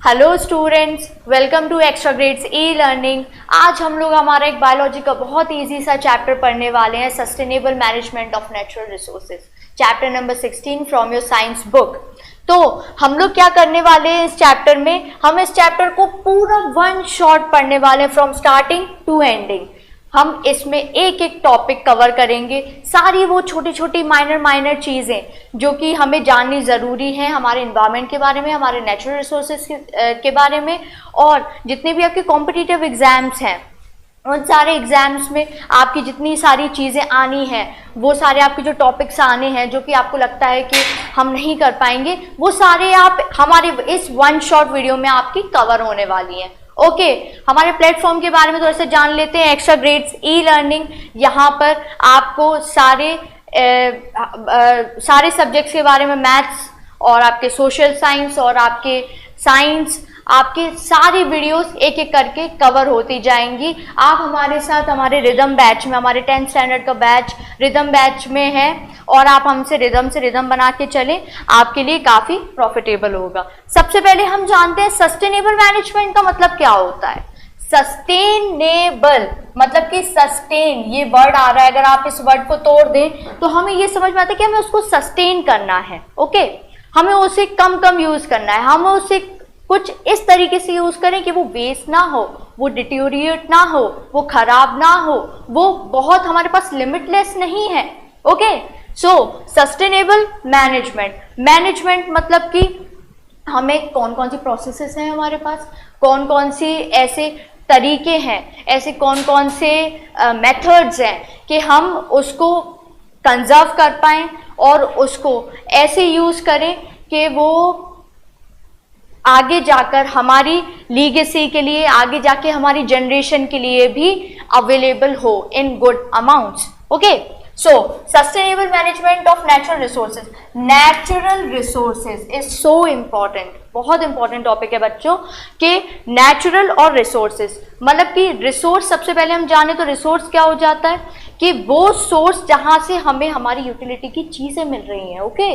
Hello students, welcome to Extra Grades e learning. आज हम लोग हमारा एक बायोलॉजी का बहुत इजी सा चैप्टर पढ़ने वाले हैं, sustainable management of natural resources, chapter number 16 from your science book. तो हम लोग क्या करने वाले हैं इस चैप्टर में, हम इस चैप्टर को पूरा वन शॉट पढ़ने वाले हैं फ्रॉम स्टार्टिंग टू एंडिंग। हम इसमें एक एक टॉपिक कवर करेंगे, सारी वो छोटी छोटी माइनर चीज़ें जो कि हमें जाननी ज़रूरी है हमारे इन्वायरमेंट के बारे में, हमारे नेचुरल रिसोर्सेज के बारे में। और जितने भी आपके कॉम्पिटिटिव एग्ज़ाम्स हैं उन सारे एग्ज़ाम्स में आपकी जितनी सारी चीज़ें आनी हैं, वो सारे आपके जो टॉपिक्स आने हैं जो कि आपको लगता है कि हम नहीं कर पाएंगे, वो सारे आप हमारे इस वन शॉट वीडियो में आपकी कवर होने वाली हैं। ओके, हमारे प्लेटफॉर्म के बारे में थोड़ा सा जान लेते हैं। एक्स्ट्रा ग्रेड्स ई लर्निंग, यहाँ पर आपको सारे सब्जेक्ट्स के बारे में, मैथ्स और आपके सोशल साइंस और आपके साइंस, आपके सारी वीडियोस एक एक करके कवर होती जाएंगी। आप हमारे साथ हमारे रिदम बैच में, हमारे 10th स्टैंडर्ड का बैच रिदम बैच में है और आप हमसे रिदम बना के चलें, आपके लिए काफ़ी प्रॉफिटेबल होगा। सबसे पहले हम जानते हैं सस्टेनेबल मैनेजमेंट का मतलब क्या होता है। सस्टेनेबल मतलब कि सस्टेन, ये वर्ड आ रहा है, अगर आप इस वर्ड को तोड़ दें तो हमें ये समझ में आता है कि हमें उसको सस्टेन करना है। ओके, हमें उसे कम यूज़ करना है, हमें उसे कुछ इस तरीके से यूज़ करें कि वो वेस्ट ना हो, वो डिटोरिएट ना हो, वो खराब ना हो, वो बहुत हमारे पास लिमिटलेस नहीं है। ओके, सो सस्टेनेबल मैनेजमेंट मतलब कि हमें कौन कौन सी प्रोसेसेस हैं हमारे पास, कौन कौन सी ऐसे तरीके हैं, ऐसे कौन कौन से मेथड्स हैं कि हम उसको कंजर्व कर पाएँ और उसको ऐसे यूज़ करें कि वो आगे जाकर हमारी लीगेसी के लिए, आगे जाके हमारी जनरेशन के लिए भी अवेलेबल हो in good amounts. Okay, so sustainable management of natural resources. Natural resources is so important, बहुत इंपॉर्टेंट टॉपिक है बच्चों के नेचुरल और रिसोर्सेज। मतलब कि रिसोर्स, सबसे पहले हम जाने तो रिसोर्स क्या हो जाता है कि वो सोर्स जहाँ से हमें हमारी यूटिलिटी की चीज़ें मिल रही हैं। ओके,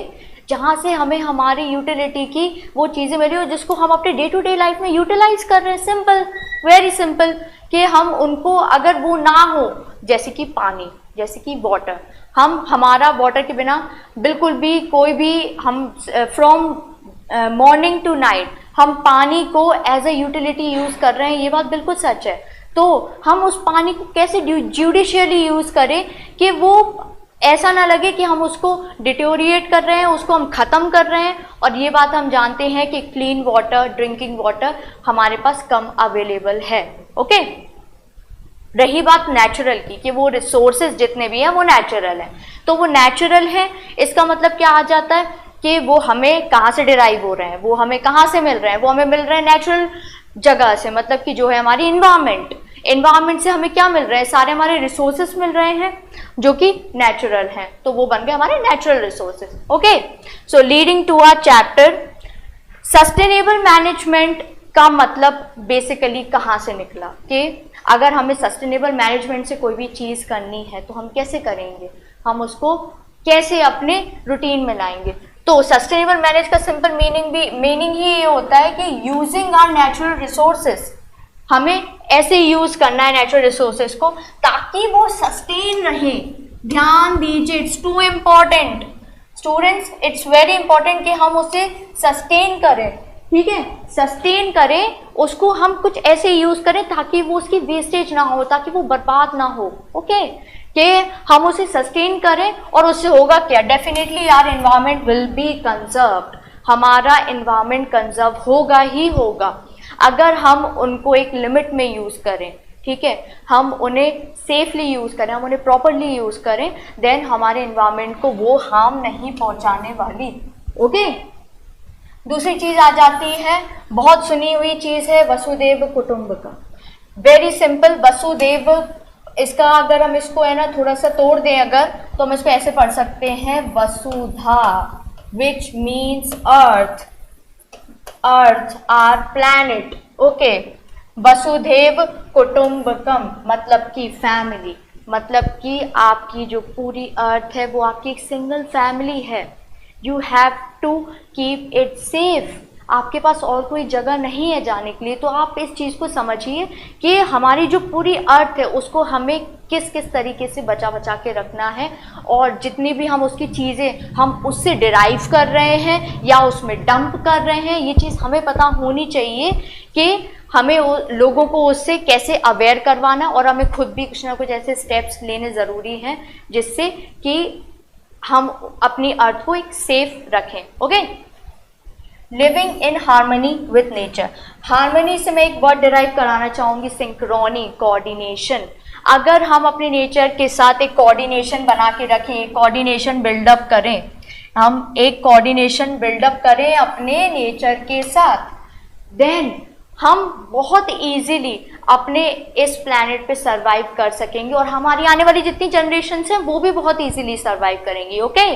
जहाँ से हमें हमारी यूटिलिटी की वो चीज़ें मिल रही हो जिसको हम अपने डे टू डे लाइफ में यूटिलाइज कर रहे हैं। सिंपल, वेरी सिंपल, कि हम उनको, अगर वो ना हो, जैसे कि पानी, जैसे कि वाटर, हम हमारा वाटर के बिना बिल्कुल भी कोई भी, हम फ्रॉम मॉर्निंग टू नाइट हम पानी को एज ए यूटिलिटी यूज़ कर रहे हैं, ये बात बिल्कुल सच है। तो हम उस पानी को कैसे जुडिशियली यूज़ करें कि वो ऐसा ना लगे कि हम उसको डिटोरिएट कर रहे हैं, उसको हम ख़त्म कर रहे हैं। और ये बात हम जानते हैं कि क्लीन वाटर, ड्रिंकिंग वाटर हमारे पास कम अवेलेबल है। ओके, रही बात नेचुरल की कि वो रिसोर्सेज जितने भी हैं वो नेचुरल हैं, तो वो नेचुरल है, इसका मतलब क्या आ जाता है कि वो हमें कहाँ से डिराइव हो रहे हैं, वो हमें कहाँ से मिल रहे हैं, वो हमें मिल रहे हैं नेचुरल जगह से। मतलब कि जो है हमारी इन्वायरमेंट से हमें क्या मिल रहा है, सारे हमारे रिसोर्सेज मिल रहे हैं जो कि नेचुरल हैं, तो वो बन गए हमारे natural resources. Okay, so leading to our chapter, sustainable management का मतलब बेसिकली कहाँ से निकला कि अगर हमें सस्टेनेबल मैनेजमेंट से कोई भी चीज़ करनी है तो हम कैसे करेंगे, हम उसको कैसे अपने रूटीन में लाएंगे। तो सस्टेनेबल मैनेज का सिंपल मीनिंग ही ये होता है कि यूजिंग आवर नेचुरल रिसोर्सेज, हमें ऐसे यूज करना है नेचुरल रिसोर्सेज को ताकि वो सस्टेन रहे। ध्यान दीजिए, it's too important students, it's very important कि हम उसे सस्टेन करें। ठीक है, सस्टेन करें उसको, हम कुछ ऐसे यूज करें ताकि वो उसकी वेस्टेज ना हो, ताकि वो बर्बाद ना हो। ओके, कि हम उसे सस्टेन करें और उससे होगा क्या, definitely our environment will be conserved, हमारा एनवायरनमेंट कंजर्व होगा ही होगा अगर हम उनको एक लिमिट में यूज़ करें। ठीक है, हम उन्हें सेफली यूज़ करें, हम उन्हें प्रॉपरली यूज़ करें, देन हमारे एनवायरनमेंट को वो हार्म नहीं पहुंचाने वाली। ओके, दूसरी चीज़ आ जाती है, बहुत सुनी हुई चीज़ है, वसुदेव कुटुंबकम। वेरी सिंपल, वसुदेव, इसका अगर हम इसको है ना थोड़ा सा तोड़ दें अगर, तो हम इसको ऐसे पढ़ सकते हैं, Vasudha, which means earth, or planet. Okay, वसुधैव कुटुंबकम मतलब कि फैमिली, मतलब कि आपकी जो पूरी अर्थ है वो आपकी एक सिंगल फैमिली है। You have to keep it safe, आपके पास और कोई जगह नहीं है जाने के लिए, तो आप इस चीज़ को समझिए कि हमारी जो पूरी अर्थ है उसको हमें किस किस तरीके से बचा बचा के रखना है, और जितनी भी हम उसकी चीज़ें हम उससे डिराइव कर रहे हैं या उसमें डंप कर रहे हैं, ये चीज़ हमें पता होनी चाहिए कि हमें लोगों को उससे कैसे अवेयर करवाना, और हमें खुद भी कुछ ना कुछ ऐसे स्टेप्स लेने ज़रूरी हैं जिससे कि हम अपनी अर्थ को एक सेफ रखें। Okay, living in harmony with nature. Harmony से मैं एक वर्ड डिराइव कराना चाहूँगी, सिंक्रोनी, कोऑर्डिनेशन। अगर हम अपने नेचर के साथ एक कोऑर्डिनेशन बना के रखें, एक कोऑर्डिनेशन बिल्डअप करें, हम एक कोऑर्डिनेशन बिल्डअप करें अपने नेचर के साथ, देन हम बहुत इजीली अपने इस प्लैनेट पे सरवाइव कर सकेंगे, और हमारी आने वाली जितनी जनरेशन्स हैं वो भी बहुत इजीली सरवाइव करेंगी। Okay,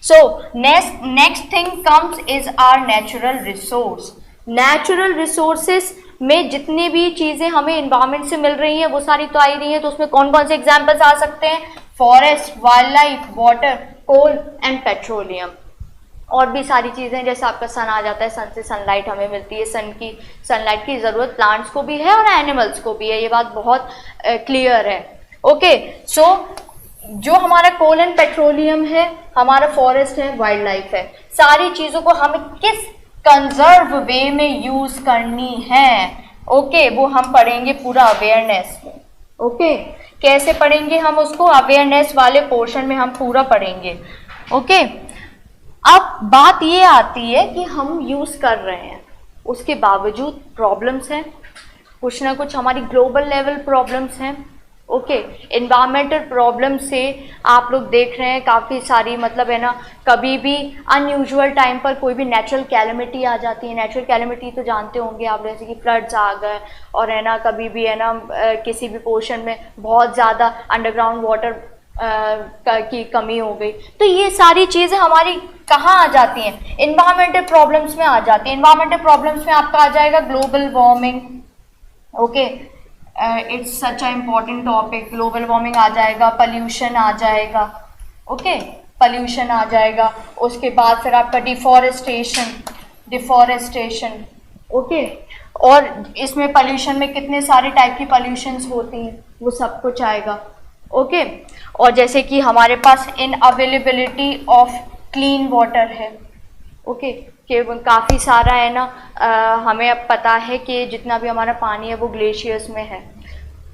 so next thing comes is our natural resource. Natural resources में जितनी भी चीज़ें हमें इन्वायरमेंट से मिल रही हैं वो सारी तो आ ही रही हैं, तो उसमें कौन कौन से एग्जाम्पल्स आ सकते हैं? Forest, wildlife, water, coal and petroleum, और भी सारी चीज़ें, जैसे आपका सन आ जाता है, सन से सनलाइट हमें मिलती है, सनलाइट की ज़रूरत प्लांट्स को भी है और एनिमल्स को भी है, ये बात बहुत क्लियर है। ओके, सो जो हमारा कोल एंड पेट्रोलियम है, हमारा फॉरेस्ट है, वाइल्ड लाइफ है, सारी चीज़ों को हमें किस कंजर्व वे में यूज़ करनी है, ओके, वो हम पढ़ेंगे पूरा अवेयरनेस में। ओके, कैसे पढ़ेंगे हम उसको? अवेयरनेस वाले पोर्शन में हम पूरा पढ़ेंगे। ओके, अब बात ये आती है कि हम यूज़ कर रहे हैं, उसके बावजूद प्रॉब्लम्स हैं, कुछ ना कुछ हमारी ग्लोबल लेवल प्रॉब्लम्स हैं। ओके, एनवायरमेंटल प्रॉब्लम से आप लोग देख रहे हैं काफ़ी सारी, मतलब है ना, कभी भी अनयूजुअल टाइम पर कोई भी नेचुरल कैलेमिटी आ जाती है। नेचुरल कैलेमिटी तो जानते होंगे आप, जैसे कि फ्लड्स आ गए, और है ना कभी भी है ना किसी भी पोर्शन में बहुत ज़्यादा अंडरग्राउंड वाटर की कमी हो गई, तो ये सारी चीज़ें हमारी कहाँ आ जाती हैं? इन्वायरमेंटल प्रॉब्लम्स में आ जाती हैं। इन्वायरमेंटल प्रॉब्लम्स में आपका आ जाएगा global warming. Okay, it's such a important topic. Global warming आ जाएगा, पोल्यूशन आ जाएगा। ओके, पोल्यूशन आ जाएगा, उसके बाद फिर आपका डिफॉरेस्टेशन। ओके, और इसमें पोल्यूशन में कितने सारे टाइप की पोल्यूशंस होती हैं, वो सब कुछ आएगा। ओके, और जैसे कि हमारे पास इनअवेलेबिलिटी ऑफ क्लीन वाटर है। ओके, कि काफ़ी सारा है ना, हमें अब पता है कि जितना भी हमारा पानी है वो ग्लेशियर्स में है,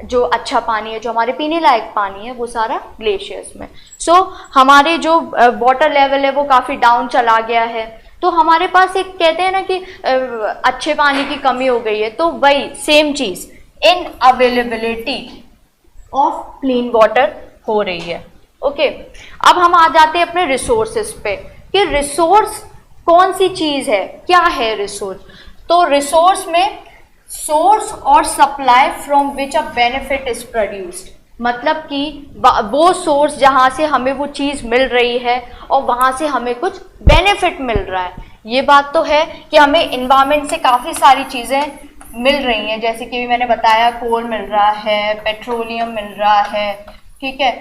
जो अच्छा पानी है, जो हमारे पीने लायक पानी है, वो सारा ग्लेशियर्स में। सो हमारे जो वाटर लेवल है वो काफ़ी डाउन चला गया है, तो हमारे पास एक कहते हैं ना कि अच्छे पानी की कमी हो गई है, तो वही सेम चीज़ इनअवेलेबिलिटी ऑफ क्लीन वाटर हो रही है। ओके, अब हम आ जाते हैं अपने रिसोर्सेस पे कि रिसोर्स कौन सी चीज़ है, क्या है रिसोर्स? तो रिसोर्स में सोर्स और supply from which a benefit is produced, मतलब कि वो सोर्स जहाँ से हमें वो चीज़ मिल रही है और वहाँ से हमें कुछ बेनिफिट मिल रहा है। ये बात तो है कि हमें इन्वायरमेंट से काफ़ी सारी चीज़ें मिल रही हैं, जैसे कि मैंने बताया कोल मिल रहा है, पेट्रोलियम मिल रहा है, ठीक है,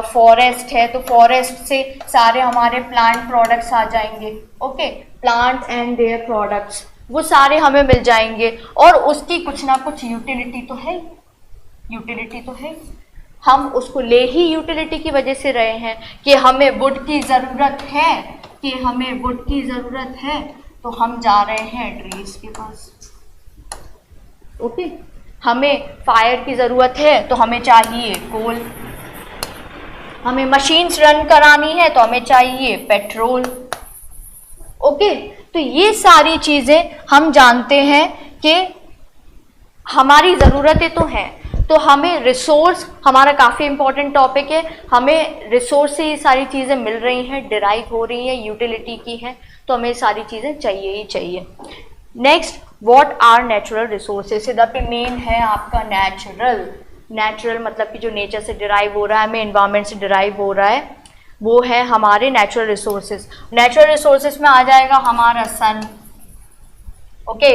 फॉरेस्ट है, तो फॉरेस्ट से सारे हमारे प्लांट प्रोडक्ट्स आ जाएंगे। Okay, plant and their products, वो सारे हमें मिल जाएंगे, और उसकी कुछ ना कुछ यूटिलिटी तो है, यूटिलिटी तो है। हम उसको ले ही यूटिलिटी की वजह से रहे हैं कि हमें वुड की ज़रूरत है, कि हमें वुड की ज़रूरत है, तो हम जा रहे हैं ट्रीज के पास। ओके, हमें फायर की ज़रूरत है तो हमें चाहिए कोल, हमें मशीन्स रन करानी है तो हमें चाहिए पेट्रोल। ओके, तो ये सारी चीज़ें हम जानते हैं कि हमारी ज़रूरतें तो हैं, तो हमें रिसोर्स, हमारा काफ़ी इंपॉर्टेंट टॉपिक है, हमें रिसोर्स से ये सारी चीज़ें मिल रही हैं, डिराइव हो रही हैं, यूटिलिटी की हैं, तो हमें सारी चीज़ें चाहिए ही चाहिए। Next, what are natural resources? इधर पे मेन है आपका नेचुरल मतलब कि जो नेचर से डिराइव हो रहा है, हमें एनवायरनमेंट से डिराइव हो रहा है, वो है हमारे नेचुरल रिसोर्सेज। नेचुरल रिसोर्सेज में आ जाएगा हमारा सन। ओके,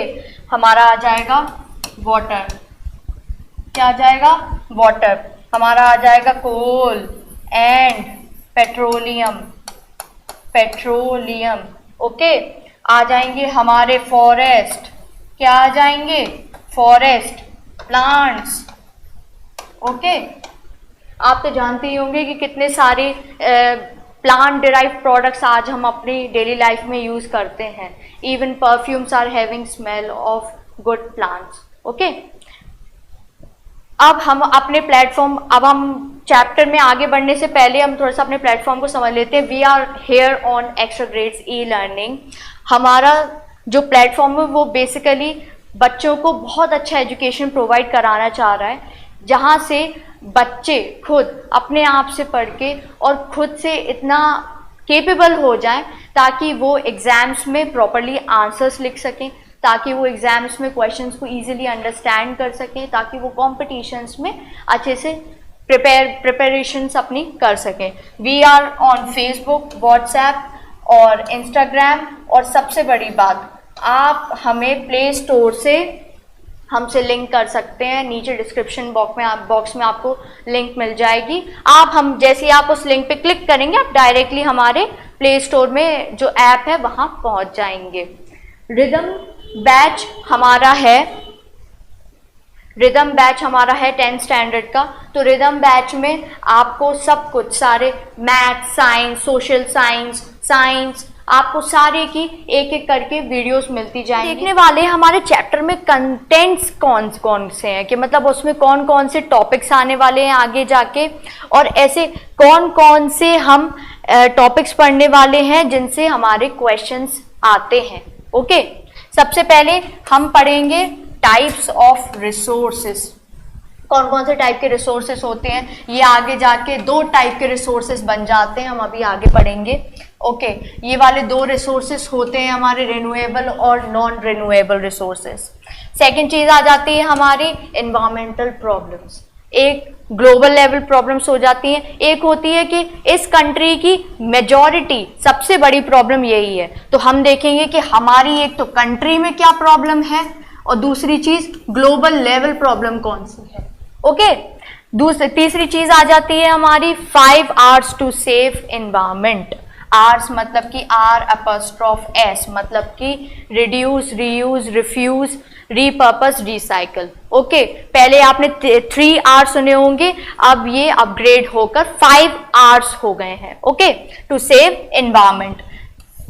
हमारा आ जाएगा वाटर, क्या आ जाएगा? वाटर। हमारा आ जाएगा कोल एंड पेट्रोलियम। ओके, आ जाएंगे हमारे फॉरेस्ट, क्या आ जाएंगे, फॉरेस्ट, प्लांट्स। ओके, आप तो जानते ही होंगे कि कितने सारे प्लांट डिराइव्ड प्रोडक्ट्स आज हम अपनी डेली लाइफ में यूज करते हैं। Even perfumes are having smell of good plants. Okay, अब हम अपने प्लेटफॉर्म, अब हम चैप्टर में आगे बढ़ने से पहले हम थोड़ा सा अपने प्लेटफॉर्म को समझ लेते हैं। We are here on Extra Grades e learning. हमारा जो प्लेटफॉर्म है वो बेसिकली बच्चों को बहुत अच्छा एजुकेशन प्रोवाइड कराना चाह रहा है, जहाँ से बच्चे खुद अपने आप से पढ़ के और खुद से इतना केपेबल हो जाएं ताकि वो एग्जाम्स में प्रॉपरली आंसर्स लिख सकें, ताकि वो एग्जाम्स में क्वेश्चंस को इजीली अंडरस्टैंड कर सकें, ताकि वो कॉम्पिटिशन्स में अच्छे से प्रिपरेशंस अपनी कर सकें। We are on Facebook, WhatsApp और इंस्टाग्राम। और सबसे बड़ी बात, आप हमें प्ले स्टोर से हमसे लिंक कर सकते हैं। नीचे डिस्क्रिप्शन बॉक्स में आपको लिंक मिल जाएगी। हम जैसे ही आप उस लिंक पे क्लिक करेंगे, आप डायरेक्टली हमारे प्ले स्टोर में जो ऐप है वहाँ पहुँच जाएंगे। रिदम बैच हमारा है, 10th स्टैंडर्ड का। तो रिदम बैच में आपको सब कुछ, सारे मैथ, साइंस, सोशल साइंस, आपको सारे की एक एक करके वीडियोस मिलती जाएंगी। देखने वाले हमारे चैप्टर में कंटेंट्स कौन कौन से हैं, कि मतलब उसमें कौन कौन से टॉपिक्स आने वाले हैं आगे जाके, और ऐसे कौन कौन से हम टॉपिक्स पढ़ने वाले हैं जिनसे हमारे क्वेश्चंस आते हैं। ओके, सबसे पहले हम पढ़ेंगे टाइप्स ऑफ रिसोर्सेस। कौन कौन से टाइप के रिसोर्सेस होते हैं, ये आगे जाके 2 टाइप के रिसोर्सेस बन जाते हैं, हम अभी आगे पढ़ेंगे। ओके, ये वाले 2 रिसोर्सेस होते हैं हमारे रिन्यूएबल और नॉन रिन्यूएबल रिसोर्सेस। सेकेंड चीज आ जाती है हमारी एनवायरमेंटल प्रॉब्लम्स। एक ग्लोबल लेवल प्रॉब्लम्स हो जाती हैं, एक होती है कि इस कंट्री की मेजॉरिटी, सबसे बड़ी प्रॉब्लम यही है। तो हम देखेंगे कि हमारी एक तो कंट्री में क्या प्रॉब्लम है और दूसरी चीज ग्लोबल लेवल प्रॉब्लम कौन सी है। ओके, तीसरी चीज आ जाती है हमारी 5 Rs to save environment. R's मतलब कि R'(S) मतलब कि reduce, reuse, refuse, repurpose, recycle. Okay, पहले आपने 3 R सुने होंगे, अब ये अपग्रेड होकर 5 Rs हो गए हैं। ओके, टू सेव एनवायरमेंट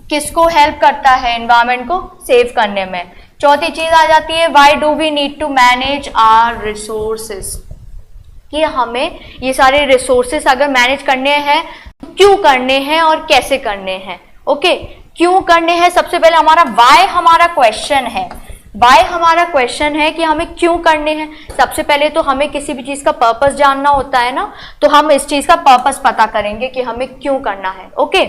किसको हेल्प करता है एनवायरमेंट को सेव करने में। चौथी चीज आ जाती है why do we need to manage our resources, कि हमें ये सारे रिसोर्सेस अगर मैनेज करने हैं तो क्यों करने हैं और कैसे करने हैं। ओके, क्यों करने हैं, सबसे पहले हमारा व्हाई हमारा क्वेश्चन है। व्हाई हमारा क्वेश्चन है कि हमें क्यों करने हैं। सबसे पहले तो हमें किसी भी चीज का पर्पस जानना होता है ना, तो हम इस चीज का पर्पस पता करेंगे कि हमें क्यों करना है। Okay,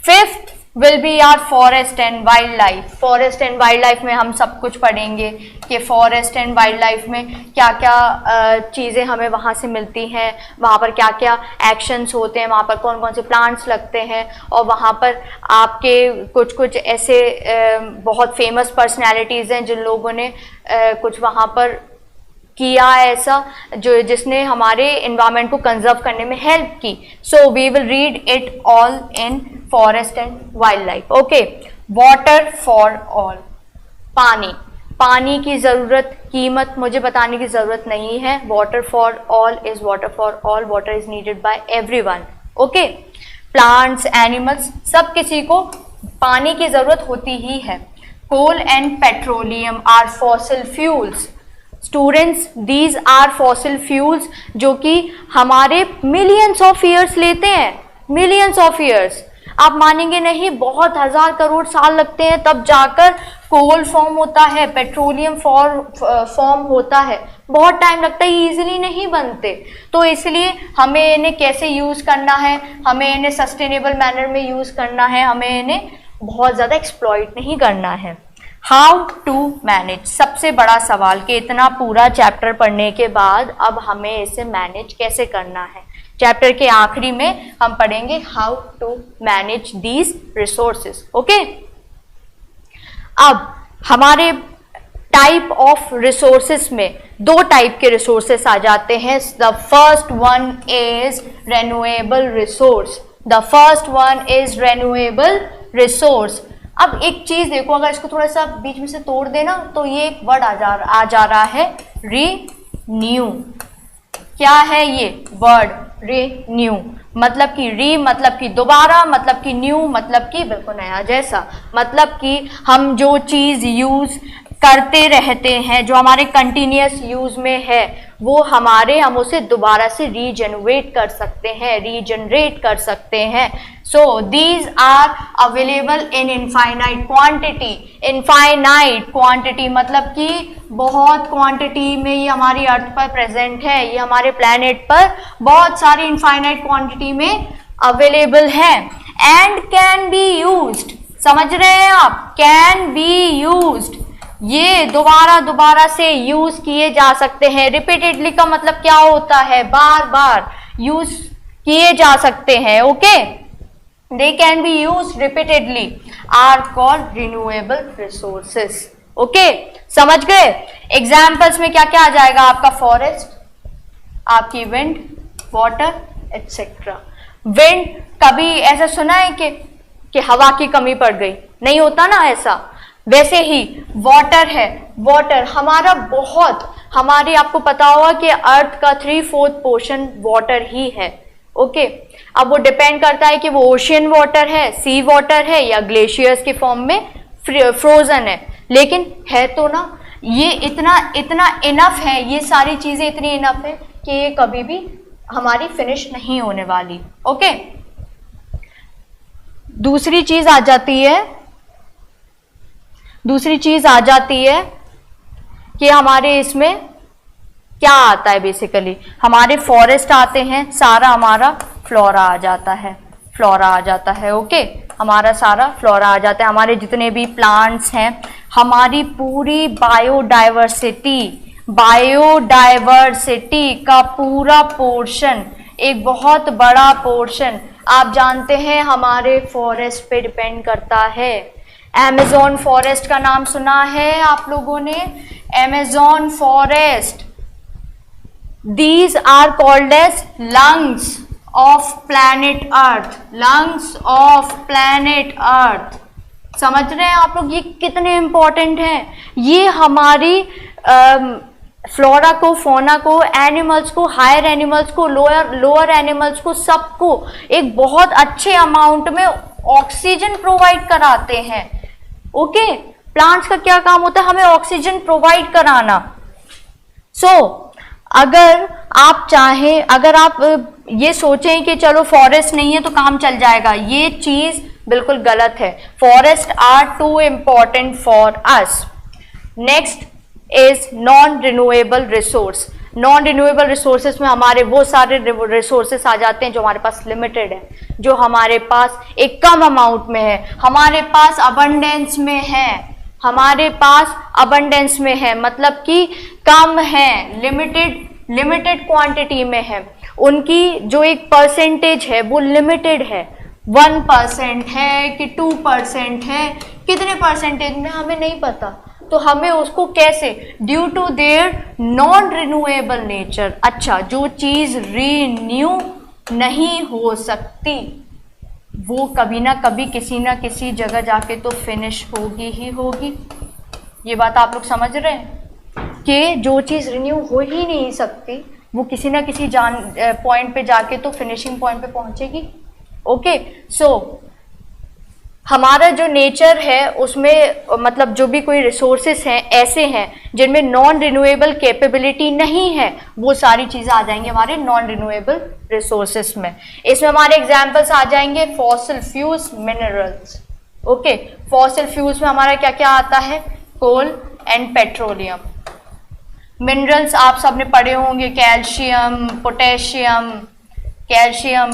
5th will be our forest and wildlife. Forest and wildlife में हम सब कुछ पढ़ेंगे कि फॉरेस्ट एंड वाइल्ड लाइफ में क्या क्या चीज़ें हमें वहाँ से मिलती हैं, वहाँ पर क्या क्या एक्शंस होते हैं, वहाँ पर कौन कौन से प्लांट्स लगते हैं, और वहाँ पर आपके कुछ कुछ ऐसे बहुत फेमस पर्सनैलिटीज़ हैं जिन लोगों ने कुछ वहाँ पर किया ऐसा जिसने हमारे एनवायरनमेंट को कंजर्व करने में हेल्प की। So we will read it all in forest and wildlife. Okay, water for all, पानी की ज़रूरत, कीमत मुझे बताने की ज़रूरत नहीं है। Water for all is water for all, water is needed by everyone. Okay, plants, animals, सब किसी को पानी की ज़रूरत होती ही है। Coal and petroleum are fossil fuels. Students, these are fossil fuels जो कि हमारे मिलियंस ऑफ ईयर्स लेते हैं, मिलियंस ऑफ ईयर्स। आप मानेंगे नहीं, बहुत 1000 करोड़ साल लगते हैं तब जाकर कोल फॉर्म होता है, पेट्रोलियम फॉर्म होता है, बहुत टाइम लगता है, इजीली नहीं बनते। तो इसलिए हमें इन्हें कैसे यूज करना है, हमें इन्हें सस्टेनेबल मैनर में यूज करना है, हमें इन्हें बहुत ज़्यादा एक्सप्लॉइट नहीं करना है। हाउ टू मैनेज, सबसे बड़ा सवाल कि इतना पूरा चैप्टर पढ़ने के बाद अब हमें इसे मैनेज कैसे करना है। चैप्टर के आखिरी में हम पढ़ेंगे how to manage these resources. Okay, अब हमारे टाइप ऑफ रिसोर्सेज में 2 टाइप के रिसोर्सेज आ जाते हैं। The first one is renewable resource. The first one is renewable resource. अब एक चीज देखो, अगर इसको थोड़ा सा बीच में से तोड़ देना तो ये एक वर्ड आ जा रहा है रीन्यू। क्या है ये वर्ड? रीन्यू। मतलब कि री मतलब कि दोबारा, मतलब कि न्यू मतलब कि बिल्कुल नया जैसा, मतलब कि हम जो चीज यूज करते रहते हैं, जो हमारे कंटिन्यूअस यूज में है, वो हम उसे दोबारा से रीजनरेट कर सकते हैं, रीजनरेट कर सकते हैं। So these are available in infinite quantity. Infinite quantity मतलब कि बहुत क्वांटिटी में ये हमारी अर्थ पर प्रेजेंट है, ये हमारे प्लैनेट पर बहुत सारी इनफाइनाइट क्वांटिटी में अवेलेबल है एंड कैन बी यूज्ड। समझ रहे हैं आप? कैन बी यूज्ड, ये दोबारा से यूज किए जा सकते हैं। रिपीटेडली का मतलब क्या होता है? बार बार यूज किए जा सकते हैं। Okay, they can be use repeatedly, are called renewable resources. Okay, समझ गए? एग्जाम्पल्स में क्या क्या आ जाएगा आपका? फॉरेस्ट, आपकी विंड, वाटर एटसेट्रा। विंड, कभी ऐसा सुना है कि हवा की कमी पड़ गई? नहीं होता ना ऐसा। वैसे ही वाटर है, वाटर हमारी आपको पता होगा कि अर्थ का 3/4 पोर्शन वाटर ही है। ओके, अब वो डिपेंड करता है कि वो ओशियन वाटर है, सी वाटर है, या ग्लेशियर्स के फॉर्म में फ्रोजन है, लेकिन है तो ना। ये इतना इनफ है, ये सारी चीजें इतनी इनफ है कि ये कभी भी हमारी फिनिश नहीं होने वाली। ओके, दूसरी चीज आ जाती है कि हमारे इसमें क्या आता है? बेसिकली हमारे फॉरेस्ट आते हैं, सारा हमारा फ्लोरा आ जाता है। ओके, हमारा सारा फ्लोरा आ जाता है, हमारे जितने भी प्लांट्स हैं, हमारी पूरी बायोडाइवर्सिटी का पूरा पोर्शन, एक बहुत बड़ा पोर्शन आप जानते हैं हमारे फॉरेस्ट पे डिपेंड करता है। अमेज़न फॉरेस्ट का नाम सुना है आप लोगों ने? Amazon forest, these are called as lungs of planet Earth, lungs of planet Earth. समझ रहे हैं आप लोग ये कितने इंपॉर्टेंट हैं? ये हमारी फ्लोरा को, फौना को, एनिमल्स को, हायर एनिमल्स को, लोअर एनिमल्स को, सबको एक बहुत अच्छे अमाउंट में ऑक्सीजन प्रोवाइड कराते हैं। ओके, प्लांट्स का क्या काम होता है? हमें ऑक्सीजन प्रोवाइड कराना। अगर आप चाहें, अगर आप ये सोचें कि चलो फॉरेस्ट नहीं है तो काम चल जाएगा, ये चीज बिल्कुल गलत है। Forest are too important for us. Next is non renewable resource. Non renewable resources में हमारे वो सारे रिसोर्सेस आ जाते हैं जो हमारे पास लिमिटेड है, जो हमारे पास एक कम अमाउंट में है, हमारे पास अबंडेंस में है, मतलब कि कम है, लिमिटेड क्वांटिटी में है। उनकी जो एक परसेंटेज है वो लिमिटेड है, 1% है कि 2% है, कितने परसेंटेज में हमें नहीं पता। तो हमें उसको कैसे, due to their non renewable nature. अच्छा, जो चीज रीन्यू नहीं हो सकती वो कभी ना किसी जगह जाके तो फिनिश होगी ही होगी। ये बात आप लोग समझ रहे हैं कि जो चीज रिन्यू हो ही नहीं सकती वो किसी ना किसी पॉइंट पे जाके तो फिनिशिंग पॉइंट पे पहुंचेगी। ओके, सो हमारा जो नेचर है उसमें मतलब जो भी कोई रिसोर्सेस हैं ऐसे हैं जिनमें नॉन रिन्यूएबल कैपेबिलिटी नहीं है, वो सारी चीज़ें आ जाएंगी हमारे नॉन रिन्यूएबल रिसोर्सेस में। इसमें हमारे एग्जांपल्स आ जाएंगे fossil fuels, minerals. Okay, fossil fuels में हमारा क्या क्या आता है? Coal and petroleum. मिनरल्स आप सबने पढ़े होंगे, कैल्शियम,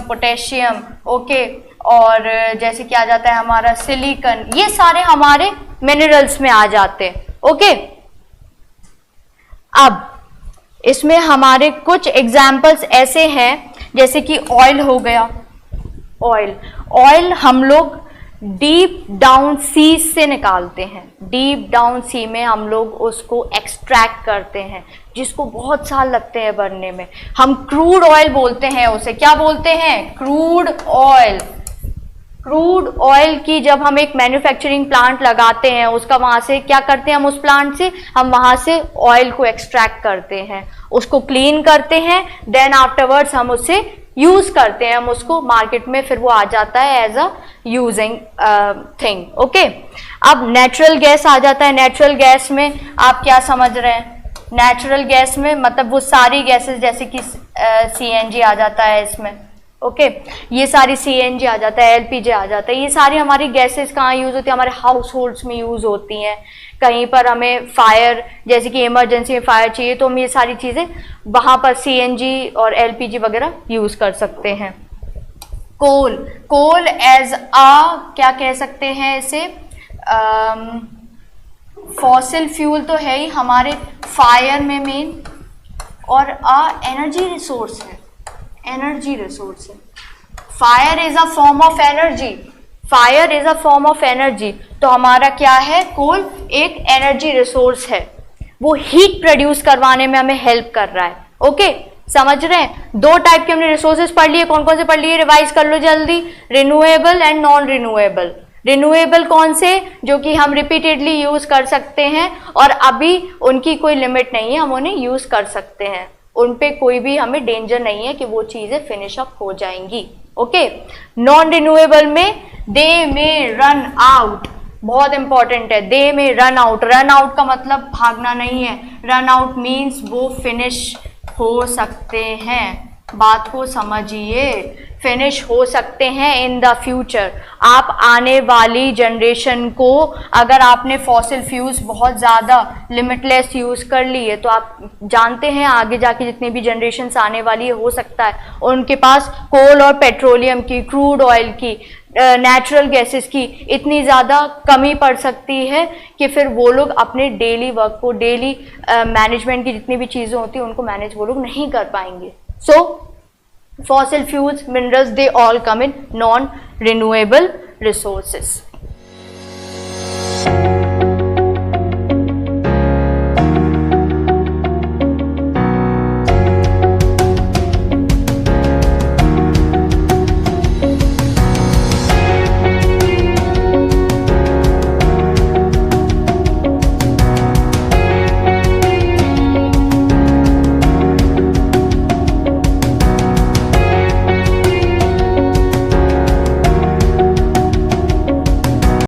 पोटेशियम। ओके, और जैसे क्या जाता है हमारा सिलिकॉन, ये सारे हमारे मिनरल्स में आ जाते हैं। ओके, अब इसमें हमारे कुछ एग्जाम्पल्स ऐसे हैं जैसे कि ऑयल हो गया। ऑयल हम लोग डीप डाउन सी से निकालते हैं, डीप डाउन सी में हम लोग उसको एक्सट्रैक्ट करते हैं, जिसको बहुत साल लगते हैं बनने में। हम क्रूड ऑयल बोलते हैं उसे, क्या बोलते हैं? Crude oil. क्रूड ऑयल की जब हम एक मैन्युफैक्चरिंग प्लांट लगाते हैं, उसका वहाँ से क्या करते हैं हम, उस प्लांट से हम वहाँ से ऑयल को एक्सट्रैक्ट करते हैं, उसको क्लीन करते हैं, देन आफ्टरवर्ड्स हम उससे यूज करते हैं, हम उसको मार्केट में फिर वो आ जाता है as a using thing. Okay, अब नेचुरल गैस आ जाता है। नेचुरल गैस में आप क्या समझ रहे हैं? नेचुरल गैस में मतलब वो सारी गैसेस, जैसे कि सीएनजी आ जाता है इसमें, ओके, ये सारी सीएनजी आ जाता है, एलपीजी आ जाता है, ये सारी हमारी गैसेस कहाँ यूज होती है? हमारे हाउस होल्ड्स में यूज होती हैं। कहीं पर हमें फायर, जैसे कि इमरजेंसी में फायर चाहिए, तो हम ये सारी चीजें वहां पर सीएनजी और एलपीजी वगैरह यूज कर सकते हैं। कोल, कोल एज अ क्या कह सकते हैं इसे, फॉसिल फ्यूल तो है ही हमारे फायर में मेन, और एनर्जी रिसोर्स है, एनर्जी रिसोर्स है। Fire is a form of energy, fire is a form of energy, तो हमारा क्या है, कोल एक एनर्जी रिसोर्स है, वो हीट प्रोड्यूस करवाने में हमें हेल्प कर रहा है। ओके, समझ रहे हैं? दो टाइप के हमने रिसोर्सेज पढ़ लिए, कौन कौन से पढ़ लिए, रिवाइज कर लो जल्दी। Renewable and non renewable. Renewable कौन से, जो कि हम रिपीटेडली यूज कर सकते हैं और अभी उनकी कोई लिमिट नहीं है, हम उन्हें यूज कर सकते हैं, उन पे कोई भी हमें डेंजर नहीं है कि वो चीजें फिनिश अप हो जाएंगी। ओके, नॉन रिन्यूएबल में दे में रन आउट, बहुत इंपॉर्टेंट है, दे में रन आउट। रन आउट का मतलब भागना नहीं है, रन आउट मीन्स वो फिनिश हो सकते हैं, बात को समझिए, फिनिश हो सकते हैं इन द फ्यूचर। आप आने वाली जनरेशन को, अगर आपने फॉसिल फ्यूल्स बहुत ज़्यादा लिमिटलेस यूज़ कर ली है, तो आप जानते हैं आगे जाके जितनी भी जनरेशन्स आने वाली है, हो सकता है उनके पास कोल और पेट्रोलियम की, क्रूड ऑयल की, नेचुरल गैसेस की इतनी ज़्यादा कमी पड़ सकती है कि फिर वो लोग अपने डेली वर्क को, डेली मैनेजमेंट की जितनी भी चीज़ें होती हैं उनको मैनेज वो लोग नहीं कर पाएंगे। So, fossil fuels, minerals, they all come in non-renewable resources.